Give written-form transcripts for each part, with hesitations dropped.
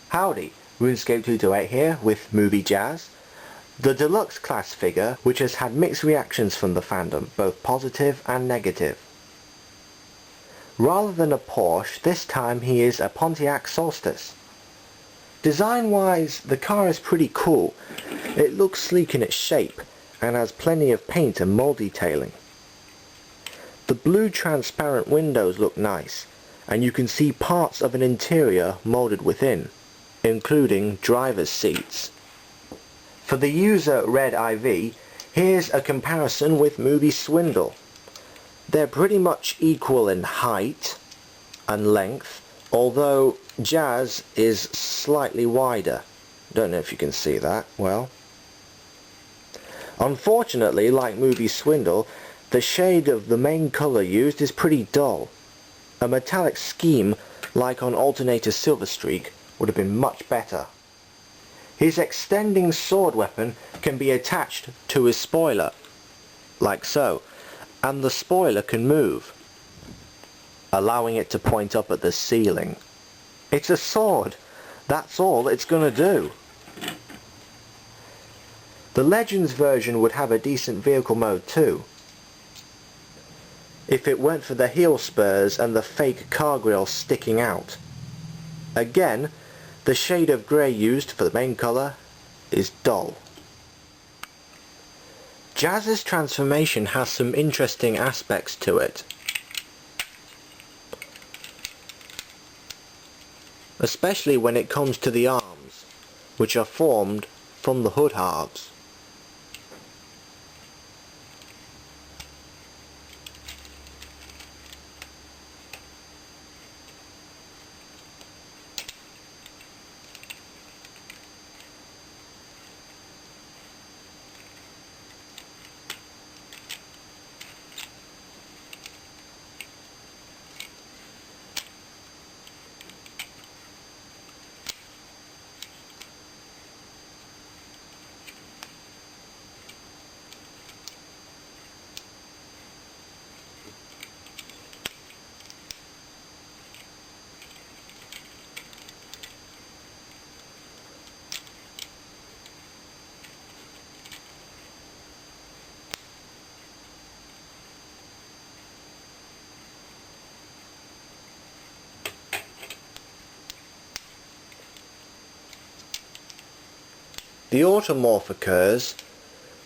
Howdy, RuneScape228 here with Movie Jazz, the Deluxe class figure which has had mixed reactions from the fandom, both positive and negative. Rather than a Porsche, this time he is a Pontiac Solstice. Design-wise, the car is pretty cool. It looks sleek in its shape and has plenty of paint and mold detailing. The blue transparent windows look nice, and you can see parts of an interior molded within, including driver's seats. For the user Red IV, here's a comparison with Movie Swindle. They're pretty much equal in height and length, although Jazz is slightly wider. Don't know if you can see that well. Unfortunately, like Movie Swindle, the shade of the main colour used is pretty dull. A metallic scheme, like on Alternator Silverstreak, would have been much better. His extending sword weapon can be attached to his spoiler, like so, and the spoiler can move, allowing it to point up at the ceiling. It's a sword, that's all it's gonna do. The Legends version would have a decent vehicle mode too, if it weren't for the heel spurs and the fake car grille sticking out. Again, the shade of grey used for the main colour is dull. Jazz's transformation has some interesting aspects to it, especially when it comes to the arms, which are formed from the hood halves. The automorph occurs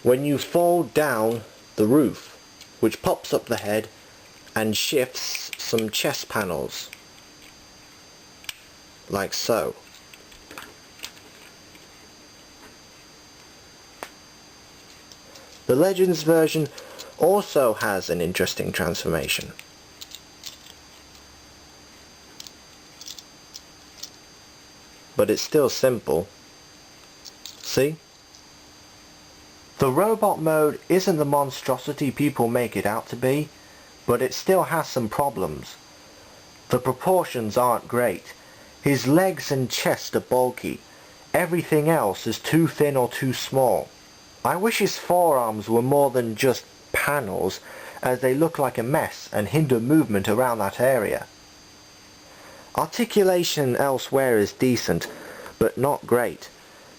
when you fold down the roof, which pops up the head and shifts some chest panels, like so. The Legends version also has an interesting transformation. But it's still simple. See? The robot mode isn't the monstrosity people make it out to be, but it still has some problems. The proportions aren't great. His legs and chest are bulky. Everything else is too thin or too small. I wish his forearms were more than just panels, as they look like a mess and hinder movement around that area. Articulation elsewhere is decent, but not great,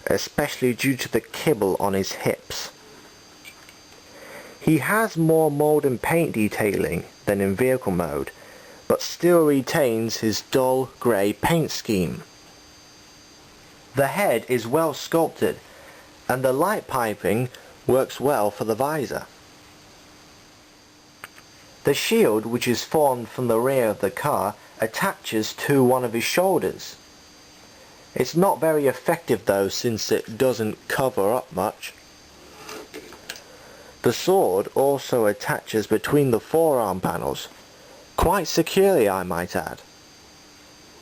especially due to the kibble on his hips. He has more mold and paint detailing than in vehicle mode, but still retains his dull grey paint scheme. The head is well sculpted, and the light piping works well for the visor. The shield, which is formed from the rear of the car, attaches to one of his shoulders. It's not very effective though, since it doesn't cover up much. The sword also attaches between the forearm panels, quite securely I might add,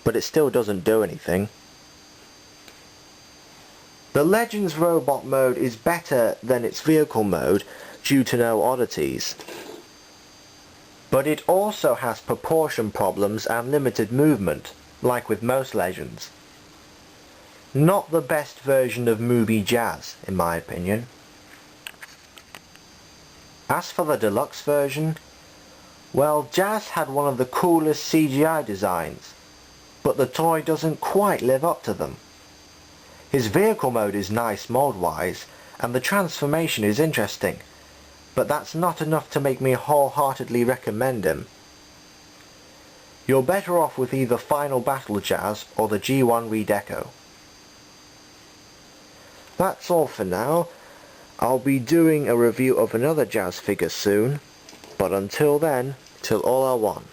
but it still doesn't do anything. The Legends robot mode is better than its vehicle mode due to no oddities, but it also has proportion problems and limited movement, like with most Legends. Not the best version of Movie Jazz, in my opinion. As for the Deluxe version, well, Jazz had one of the coolest CGI designs, but the toy doesn't quite live up to them. His vehicle mode is nice mod-wise, and the transformation is interesting, but that's not enough to make me wholeheartedly recommend him. You're better off with either Final Battle Jazz or the G1 Redeco. That's all for now. I'll be doing a review of another jazz figure soon, but until then, till all are one.